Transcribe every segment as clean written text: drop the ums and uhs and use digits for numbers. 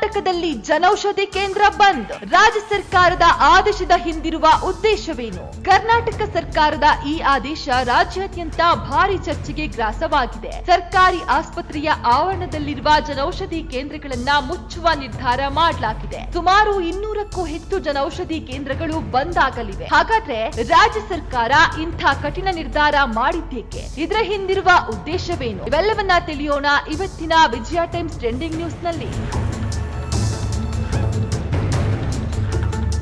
ಕರ್ನಾಟಕದಲ್ಲಿ ಜನೌಷಧಿ ಕೇಂದ್ರ ಬಂದ್. ರಾಜ್ಯ ಸರ್ಕಾರದ ಆದೇಶದ ಹಿಂದಿರುವ ಉದ್ದೇಶವೇನು? ಕರ್ನಾಟಕ ಸರ್ಕಾರದ ಈ ಆದೇಶ ರಾಜ್ಯಾದ್ಯಂತ ಭಾರಿ ಚರ್ಚೆಗೆ ಗ್ರಾಸವಾಗಿದೆ. ಸರ್ಕಾರಿ ಆಸ್ಪತ್ರೆಯ ಆವರಣದಲ್ಲಿರುವ ಜನೌಷಧಿ ಕೇಂದ್ರಗಳನ್ನ ಮುಚ್ಚುವ ನಿರ್ಧಾರ ಮಾಡಲಾಗಿದೆ. ಸುಮಾರು 200ಕ್ಕೂ ಹೆಚ್ಚು ಜನೌಷಧಿ ಕೇಂದ್ರಗಳು ಬಂದ್ ಆಗಲಿವೆ. ಹಾಗಾದ್ರೆ ರಾಜ್ಯ ಸರ್ಕಾರ ಇಂಥ ಕಠಿಣ ನಿರ್ಧಾರ ಮಾಡಿದ್ದೇಕೆ? ಇದರ ಹಿಂದಿರುವ ಉದ್ದೇಶವೇನು? ಇವೆಲ್ಲವನ್ನ ತಿಳಿಯೋಣ ಇವತ್ತಿನ ವಿಜಯ ಟೈಮ್ಸ್ ಟ್ರೆಂಡಿಂಗ್ ನ್ಯೂಸ್ ನಲ್ಲಿ.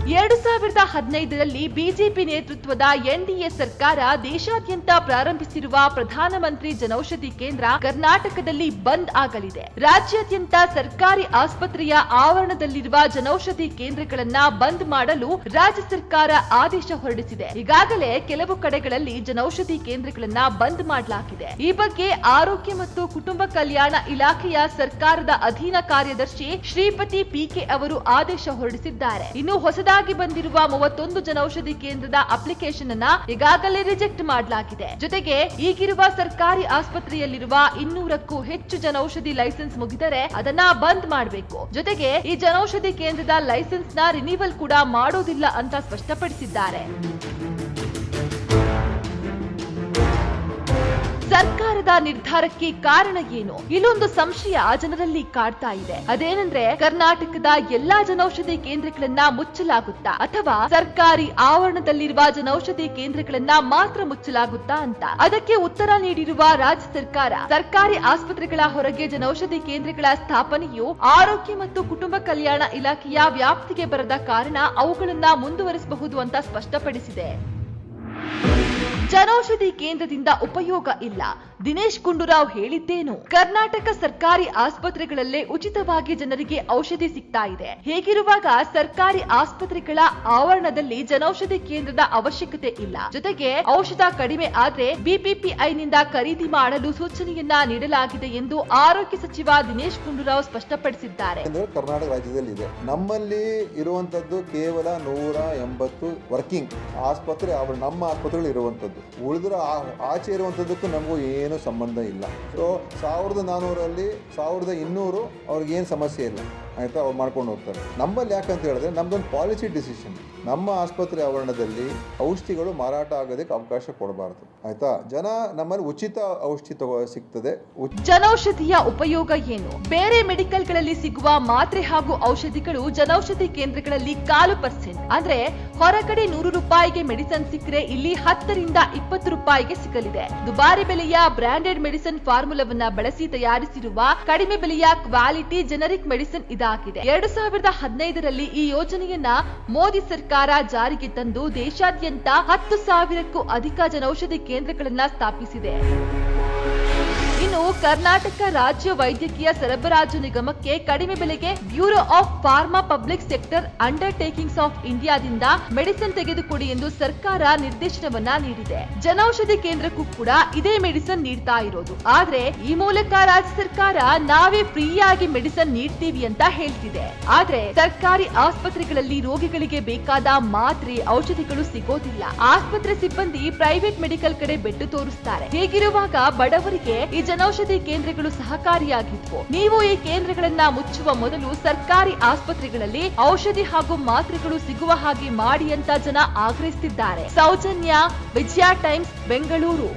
2015ರಲ್ಲಿ ಬಿಜೆಪಿ ನೇತೃತ್ವದ ಎನ್ಡಿಎ ಸರ್ಕಾರ ದೇಶಾದ್ಯಂತ ಪ್ರಾರಂಭಿಸಿರುವ ಪ್ರಧಾನಮಂತ್ರಿ ಜನೌಷಧಿ ಕೇಂದ್ರ ಕರ್ನಾಟಕದಲ್ಲಿ ಬಂದ್ ಆಗಲಿದೆ. ರಾಜ್ಯಾದ್ಯಂತ ಸರ್ಕಾರಿ ಆಸ್ಪತ್ರೆಯ ಆವರಣದಲ್ಲಿರುವ ಜನೌಷಧಿ ಕೇಂದ್ರಗಳನ್ನ ಬಂದ್ ಮಾಡಲು ರಾಜ್ಯ ಸರ್ಕಾರ ಆದೇಶ ಹೊರಡಿಸಿದೆ. ಈಗಾಗಲೇ ಕೆಲವು ಕಡೆಗಳಲ್ಲಿ ಜನೌಷಧಿ ಕೇಂದ್ರಗಳನ್ನ ಬಂದ್ ಮಾಡಲಾಗಿದೆ. ಈ ಬಗ್ಗೆ ಆರೋಗ್ಯ ಮತ್ತು ಕುಟುಂಬ ಕಲ್ಯಾಣ ಇಲಾಖೆಯ ಸರ್ಕಾರದ ಅಧೀನ ಕಾರ್ಯದರ್ಶಿ ಶ್ರೀಪತಿ ಪಿಕೆ ಅವರು ಆದೇಶ ಹೊರಡಿಸಿದ್ದಾರೆ. ಇನ್ನು ಹೊಸದಾಗಿ ಬಂದಿರುವ 31 ಜನೌಷಧಿ ಕೇಂದ್ರದ ಅಪ್ಲಿಕೇಶನ್ ಅನ್ನ ಈಗಾಗಲೇ ರಿಜೆಕ್ಟ್ ಮಾಡಲಾಗಿದೆ. ಜೊತೆಗೆ ಈಗಿರುವ ಸರ್ಕಾರಿ ಆಸ್ಪತ್ರೆಯಲ್ಲಿರುವ 200ಕ್ಕೂ ಹೆಚ್ಚು ಜನೌಷಧಿ ಲೈಸೆನ್ಸ್ ಮುಗಿದರೆ ಅದನ್ನ ಬಂದ್ ಮಾಡಬೇಕು. ಜೊತೆಗೆ ಈ ಜನೌಷಧಿ ಕೇಂದ್ರದ ಲೈಸೆನ್ಸ್ ನ ರಿನಿವಲ್ ಕೂಡ ಮಾಡೋದಿಲ್ಲ ಅಂತ ಸ್ಪಷ್ಟಪಡಿಸಿದ್ದಾರೆ. ಸರ್ಕಾರದ ನಿರ್ಧಾರಕ್ಕೆ ಕಾರಣ ಏನು? ಇಲ್ಲೊಂದು ಸಂಶಯ ಜನರಲ್ಲಿ ಕಾಡ್ತಾ ಇದೆ. ಅದೇನೆಂದ್ರೆ ಕರ್ನಾಟಕದ ಎಲ್ಲಾ ಜನೌಷಧಿ ಕೇಂದ್ರಗಳನ್ನ ಮುಚ್ಚಲಾಗುತ್ತಾ ಅಥವಾ ಸರ್ಕಾರಿ ಆವರಣದಲ್ಲಿರುವ ಜನೌಷಧಿ ಕೇಂದ್ರಗಳನ್ನ ಮಾತ್ರ ಮುಚ್ಚಲಾಗುತ್ತಾ ಅಂತ. ಅದಕ್ಕೆ ಉತ್ತರ ನೀಡಿರುವ ರಾಜ್ಯ ಸರ್ಕಾರ ಸರ್ಕಾರಿ ಆಸ್ಪತ್ರೆಗಳ ಹೊರಗೆ ಜನೌಷಧಿ ಕೇಂದ್ರಗಳ ಸ್ಥಾಪನೆಯು ಆರೋಗ್ಯ ಮತ್ತು ಕುಟುಂಬ ಕಲ್ಯಾಣ ಇಲಾಖೆಯ ವ್ಯಾಪ್ತಿಗೆ ಬರದ ಕಾರಣ ಅವುಗಳನ್ನ ಮುಂದುವರಿಸಬಹುದು ಅಂತ ಸ್ಪಷ್ಟಪಡಿಸಿದೆ. ಜನೌಷಧಿ ಕೇಂದ್ರದಿಂದ ಉಪಯೋಗ ಇಲ್ಲ. ದಿನೇಶ್ ಗುಂಡೂರಾವ್ ಹೇಳಿದ್ದೇನು? ಕರ್ನಾಟಕ ಸರ್ಕಾರಿ ಆಸ್ಪತ್ರೆಗಳಲ್ಲೇ ಉಚಿತವಾಗಿ ಜನರಿಗೆ ಔಷಧಿ ಸಿಗ್ತಾ ಇದೆ. ಹೇಗಿರುವಾಗ ಸರ್ಕಾರಿ ಆಸ್ಪತ್ರೆಗಳ ಆವರಣದಲ್ಲಿ ಜನೌಷಧಿ ಕೇಂದ್ರದ ಅವಶ್ಯಕತೆ ಇಲ್ಲ. ಜೊತೆಗೆ ಔಷಧ ಕಡಿಮೆ ಆದ್ರೆ ಬಿಪಿಪಿಐನಿಂದ ಖರೀದಿ ಮಾಡಲು ಸೂಚನೆಯನ್ನ ನೀಡಲಾಗಿದೆ ಎಂದು ಆರೋಗ್ಯ ಸಚಿವ ದಿನೇಶ್ ಗುಂಡೂರಾವ್ ಸ್ಪಷ್ಟಪಡಿಸಿದ್ದಾರೆ. ಕರ್ನಾಟಕ ರಾಜ್ಯದಲ್ಲಿ ಇದೆ. ನಮ್ಮಲ್ಲಿ ಇರುವಂತದ್ದು ಕೇವಲ 180 ವರ್ಕಿಂಗ್ ಆಸ್ಪತ್ರೆ ನಮ್ಮ ಆಸ್ಪತ್ರೆಗಳು ಇರುವಂತದ್ದು. ಉಳಿದ್ರ ಆಚೆ ಇರುವಂತದ್ದಕ್ಕೂ ನಮಗೂ ಏನು ಸಂಬಂಧ ಇಲ್ಲ. ಸೊ 1400ರಲ್ಲಿ 1200 ಅವ್ರಿಗೆ ಏನು ಸಮಸ್ಯೆ ಇಲ್ಲ, ಆಯ್ತಾ, ಅವ್ರು ಮಾಡ್ಕೊಂಡು ಹೋಗ್ತಾರೆ. ನಮ್ಮಲ್ಲಿ ಯಾಕಂತ ಹೇಳಿದ್ರೆ ನಮ್ದೊಂದು ಪಾಲಿಸಿ ಡಿಸಿಷನ್. ನಮ್ಮ ಆಸ್ಪತ್ರೆ ಆವರಣದಲ್ಲಿ ಔಷಧಿಗಳು ಮಾರಾಟ ಆಗೋದಕ್ಕೆ ಅವಕಾಶ ಕೊಡಬಾರದು, ಆಯ್ತಾ. ನಮ್ಮಲ್ಲಿ ಉಚಿತ ಔಷಧಿ ಸಿಗ್ತದೆ. ಜನೌಷಧಿಯ ಉಪಯೋಗ ಏನು? ಬೇರೆ ಮೆಡಿಕಲ್ಗಳಲ್ಲಿ ಸಿಗುವ ಮಾತ್ರೆ ಹಾಗೂ ಔಷಧಿಗಳು ಜನೌಷಧಿ ಕೇಂದ್ರಗಳಲ್ಲಿ 1/4% ಅಂದ್ರೆ ಹೊರಗಡೆ 100 ರೂಪಾಯಿಗೆ ಮೆಡಿಸಿನ್ ಸಿಕ್ಕರೆ ಇಲ್ಲಿ 10ರಿಂದ 20 ರೂಪಾಯಿಗೆ ಸಿಗಲಿದೆ. ದುಬಾರಿ ಬೆಲೆಯ ಬ್ರಾಂಡೆಡ್ ಮೆಡಿಸಿನ್ ಫಾರ್ಮುಲಾವನ್ನ ಬಳಸಿ ತಯಾರಿಸಿರುವ ಕಡಿಮೆ ಬೆಲೆಯ ಕ್ವಾಲಿಟಿ ಜೆನರಿಕ್ ಮೆಡಿಸಿನ್ ಇದಾಗಿದೆ. 2015ರಲ್ಲಿ ಈ ಯೋಜನೆಯನ್ನ ಮೋದಿ ಸರ್ಕಾರ ಜಾರಿಗೆ ತಂದು ದೇಶಾದ್ಯಂತ 10,000ಕ್ಕೂ ಅಧಿಕ ಜನೌಷಧಿ ಕೇಂದ್ರಗಳನ್ನ ಸ್ಥಾಪಿಸಿದೆ. ಇನ್ನು ಕರ್ನಾಟಕ ರಾಜ್ಯ ವೈದ್ಯಕೀಯ ಸರಬರಾಜು ನಿಗಮಕ್ಕೆ ಕಡಿಮೆ ಬೆಲೆಗೆ bureau of pharma public sector undertakings of ಇಂಡಿಯಾದಿಂದ ಮೆಡಿಸಿನ್ ತೆಗೆದುಕೊಡಿ ಎಂದು ಸರ್ಕಾರ ನಿರ್ದೇಶನವನ್ನ ನೀಡಿದೆ. ಜನೌಷಧಿ ಕೇಂದ್ರಕ್ಕೂ ಕೂಡ ಇದೇ ಮೆಡಿಸಿನ್ ನೀಡ್ತಾ ಇರೋದು. ಆದ್ರೆ ಈ ಮೂಲಕ ರಾಜ್ಯ ಸರ್ಕಾರ ನಾವೇ ಫ್ರೀಯಾಗಿ ಮೆಡಿಸಿನ್ ನೀಡ್ತೀವಿ ಅಂತ ಹೇಳ್ತಿದೆ. ಆದ್ರೆ ಸರ್ಕಾರಿ ಆಸ್ಪತ್ರೆಗಳಲ್ಲಿ ರೋಗಿಗಳಿಗೆ ಬೇಕಾದ ಮಾತ್ರೆ ಔಷಧಿಗಳು ಸಿಗೋದಿಲ್ಲ. ಆಸ್ಪತ್ರೆ ಸಿಬ್ಬಂದಿ ಪ್ರೈವೇಟ್ ಮೆಡಿಕಲ್ ಕಡೆ ಬೆಟ್ಟು ತೋರಿಸ್ತಾರೆ. ಹೀಗಿರುವಾಗ ಬಡವರಿಗೆ ಈ ಜನೌಷಧಿ ಕೇಂದ್ರಗಳು ಸಹಕಾರಿಯಾಗಿದ್ವು. ನೀವು ಈ ಕೇಂದ್ರಗಳನ್ನ ಮುಚ್ಚುವ ಮೊದಲು ಸರ್ಕಾರಿ ಆಸ್ಪತ್ರೆಗಳಲ್ಲಿ ಔಷಧಿ ಹಾಗೂ ಮಾತ್ರೆಗಳು ಸಿಗುವ ಹಾಗೆ ಮಾಡಿ ಅಂತ ಜನ ಆಗ್ರಹಿಸುತ್ತಿದ್ದಾರೆ. ಸೌಜನ್ಯ, ವಿಜಯ ಟೈಮ್ಸ್, ಬೆಂಗಳೂರು.